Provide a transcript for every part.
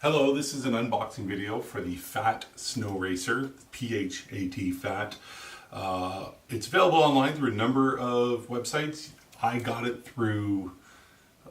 Hello, this is an unboxing video for the Phat Snow Racer, P-H-A-T, Phat. It's available online through a number of websites. I got it through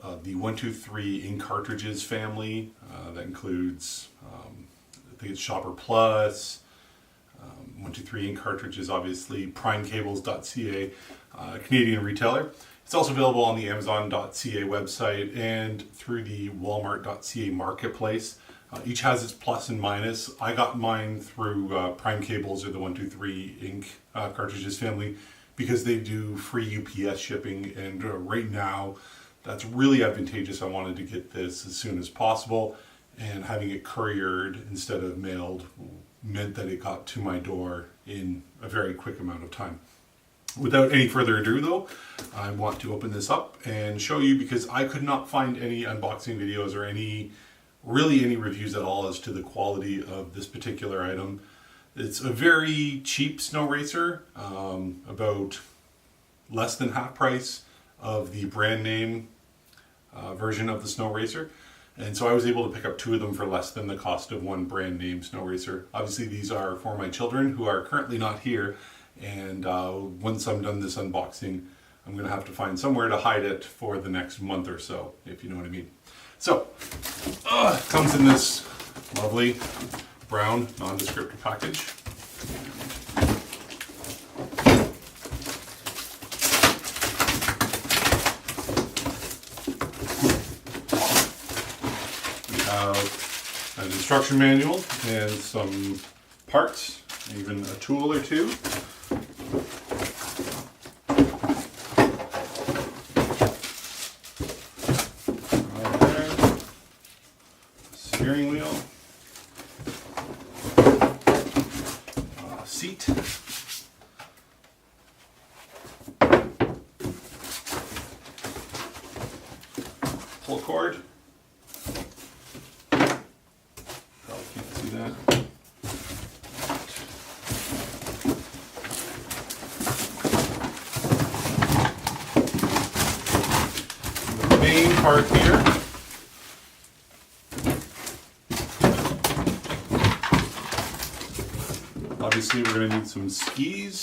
the 123 ink cartridges family. That includes, I think it's Shopper Plus, 123 ink cartridges, obviously, primecables.ca, Canadian retailer. It's also available on the Amazon.ca website and through the Walmart.ca marketplace. Each has its plus and minus. I got mine through Prime Cables or the 123 ink cartridges family because they do free UPS shipping, and right now that's really advantageous. I wanted to get this as soon as possible, and having it couriered instead of mailed meant that it got to my door in a very quick amount of time. Without any further ado though, I want to open this up and show you, because I could not find any unboxing videos or really any reviews at all as to the quality of this particular item. It's a very cheap snow racer, about less than half price of the brand name version of the snow racer. And so I was able to pick up two of them for less than the cost of one brand name snow racer. Obviously these are for my children who are currently not here. And once I'm done this unboxing, I'm going to have to find somewhere to hide it for the next month or so, if you know what I mean. So, it comes in this lovely brown nondescript package. We have an instruction manual and some parts, even a tool or two. Steering wheel, seat, pull cord, probably can't see that, the main part here. Obviously we're going to need some skis.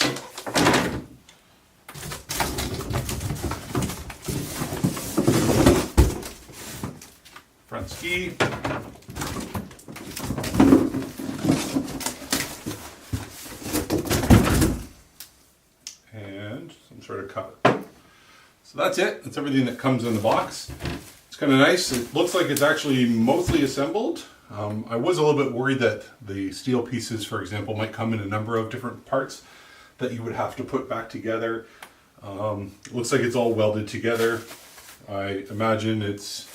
Front ski. And some sort of cover. So that's it. That's everything that comes in the box. It's kind of nice. It looks like it's actually mostly assembled. I was a little bit worried that the steel pieces, for example, might come in a number of different parts that you would have to put back together. It looks like it's all welded together. I imagine it's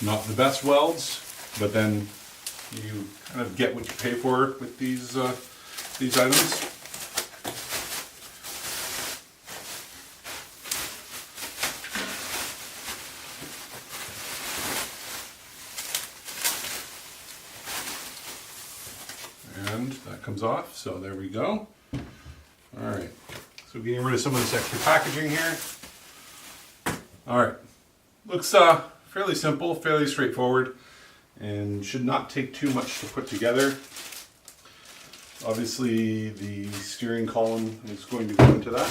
not the best welds, but then you kind of get what you pay for with these items. And that comes off, so there we go. Alright, so getting rid of some of this extra packaging here. Alright, looks fairly simple, fairly straightforward, and should not take too much to put together. Obviously the steering column is going to go into that.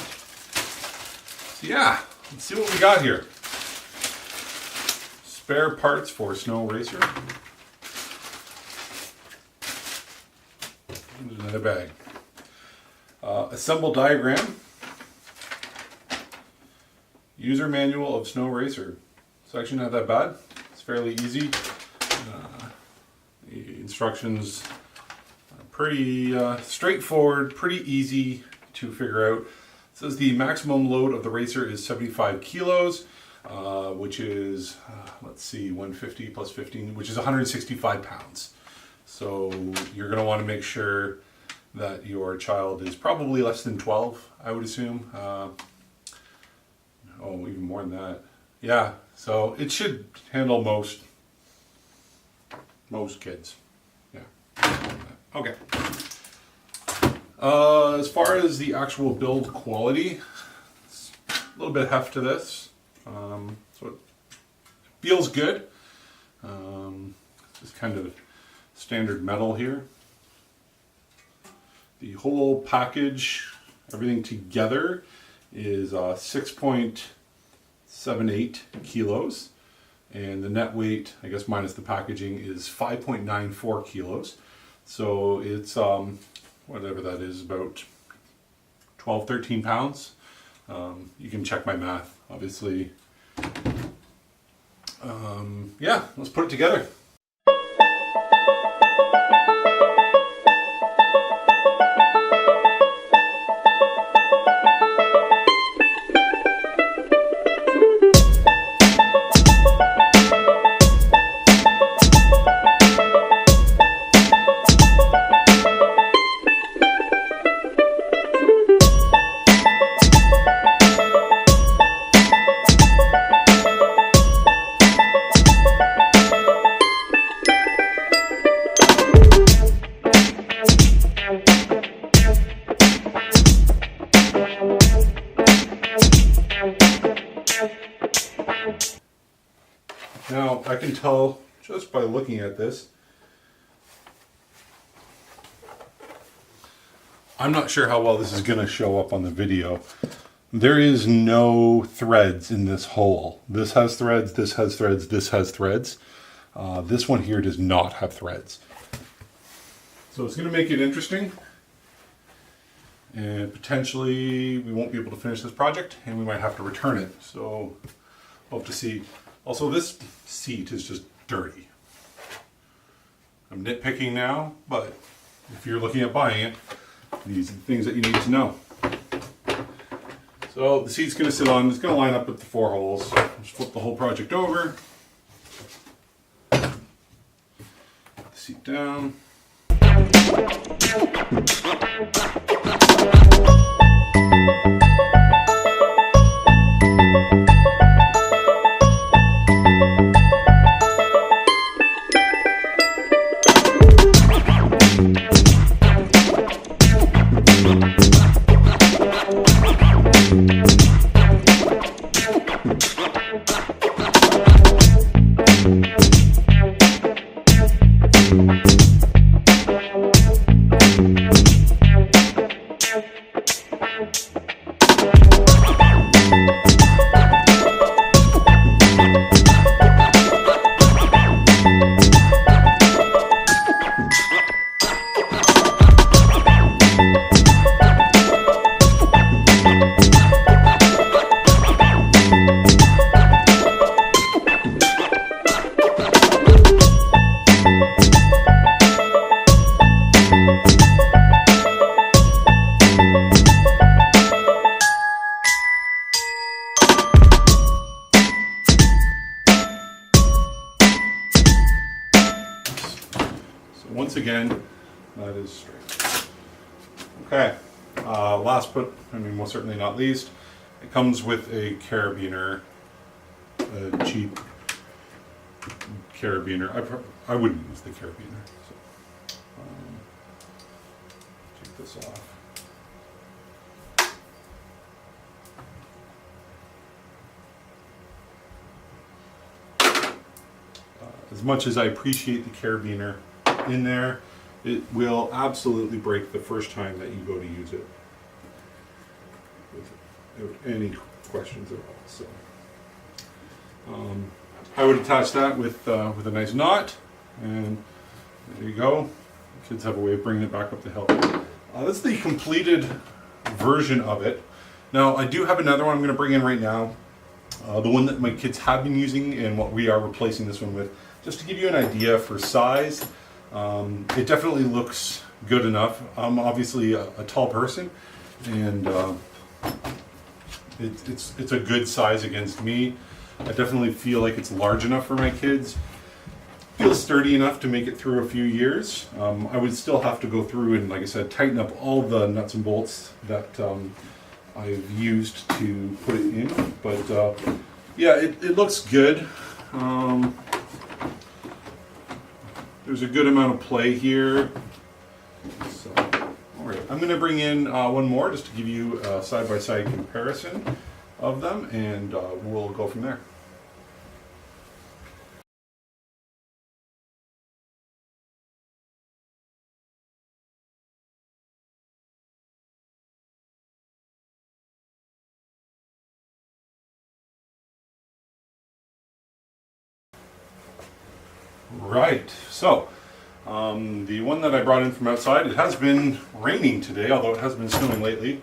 So yeah, let's see what we got here. Spare parts for Snow Racer. There's another bag. Assemble diagram. User manual of Snow Racer. It's actually not that bad. It's fairly easy. The instructions are pretty straightforward, pretty easy to figure out. It says the maximum load of the racer is 75 kilos, which is, let's see, 150 plus 15, which is 165 pounds. So you're going to want to make sure that your child is probably less than 12, I would assume. Oh, even more than that. Yeah, so it should handle most kids. Yeah. Okay. As far as the actual build quality, it's a little bit of heft to this. So it feels good. Just kind of standard metal here. The whole package, everything together, is 6.78 kilos. And the net weight, I guess minus the packaging, is 5.94 kilos. So it's, whatever that is, about 12, 13 pounds. You can check my math, obviously. Yeah, let's put it together. Now, I can tell just by looking at this, I'm not sure how well this is going to show up on the video. There is no threads in this hole. This has threads, this has threads, this has threads. This one here does not have threads. So it's going to make it interesting. And potentially we won't be able to finish this project and we might have to return it. So we'll have to see. Also, this seat is just dirty. I'm nitpicking now, but if you're looking at buying it, these are the things that you need to know. So the seat's going to sit on, it's going to line up with the 4 holes. Just flip the whole project over. Put the seat down. Once again, that is straight. Okay, last but most certainly not least, it comes with a carabiner, a cheap carabiner. I wouldn't use the carabiner. So, take this off. As much as I appreciate the carabiner in there, it will absolutely break the first time that you go to use it, without any questions at all. So I would attach that with a nice knot, and there you go. Kids have a way of bringing it back up the hill. That's the completed version of it. Now I do have another one I'm going to bring in right now, the one that my kids have been using and what we are replacing this one with, just to give you an idea for size. It definitely looks good enough. I'm obviously a tall person, and it's a good size against me. I definitely feel like it's large enough for my kids. Feels sturdy enough to make it through a few years. I would still have to go through and, like I said, tighten up all the nuts and bolts that I've used to put it in. But yeah, it looks good. There's a good amount of play here. So, all right, I'm going to bring in one more just to give you a side-by-side comparison of them, and we'll go from there. Right, so the one that I brought in from outside, it has been raining today, although it has been snowing lately.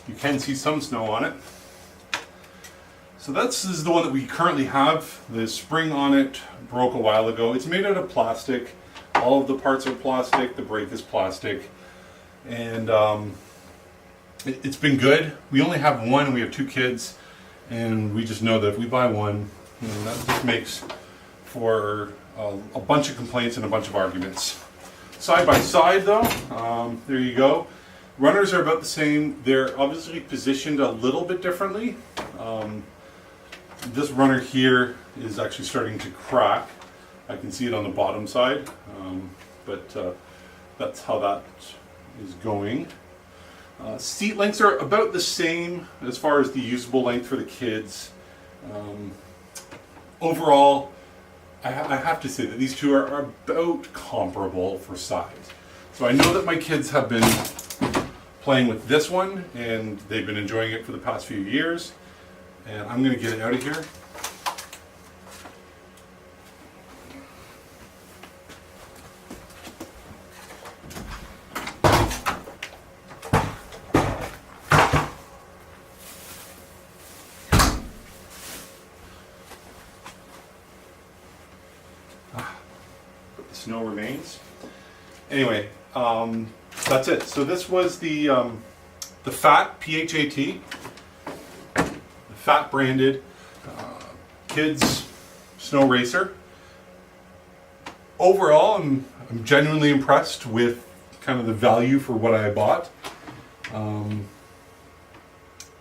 You can see some snow on it. So this is the one that we currently have. The spring on it broke a while ago. It's made out of plastic. All of the parts are plastic. The brake is plastic. And it's been good. We only have one. We have 2 kids. And we just know that if we buy one, that just makes for a bunch of complaints and a bunch of arguments. Side by side though, there you go. Runners are about the same. They're obviously positioned a little bit differently. This runner here is actually starting to crack. I can see it on the bottom side, but that's how that is going. Seat lengths are about the same as far as the usable length for the kids. Overall, I have to say that these two are about comparable for size. So I know that my kids have been playing with this one and they've been enjoying it for the past few years. And I'm going to get it out of here. But the snow remains. Anyway, that's it. So this was the Phat, P-H-A-T. Phat branded kids snow racer. Overall, I'm genuinely impressed with kind of the value for what I bought.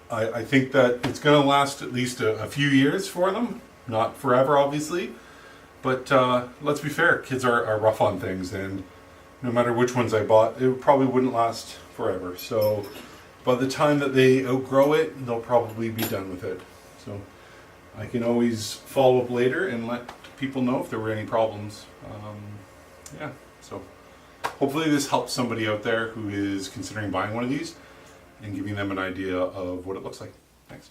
I think that it's going to last at least a few years for them, not forever, obviously. But let's be fair, kids are rough on things, and no matter which ones I bought, it probably wouldn't last forever. So by the time that they outgrow it, they'll probably be done with it. So I can always follow up later and let people know if there were any problems. Yeah, so hopefully this helps somebody out there who is considering buying one of these and giving them an idea of what it looks like. Thanks.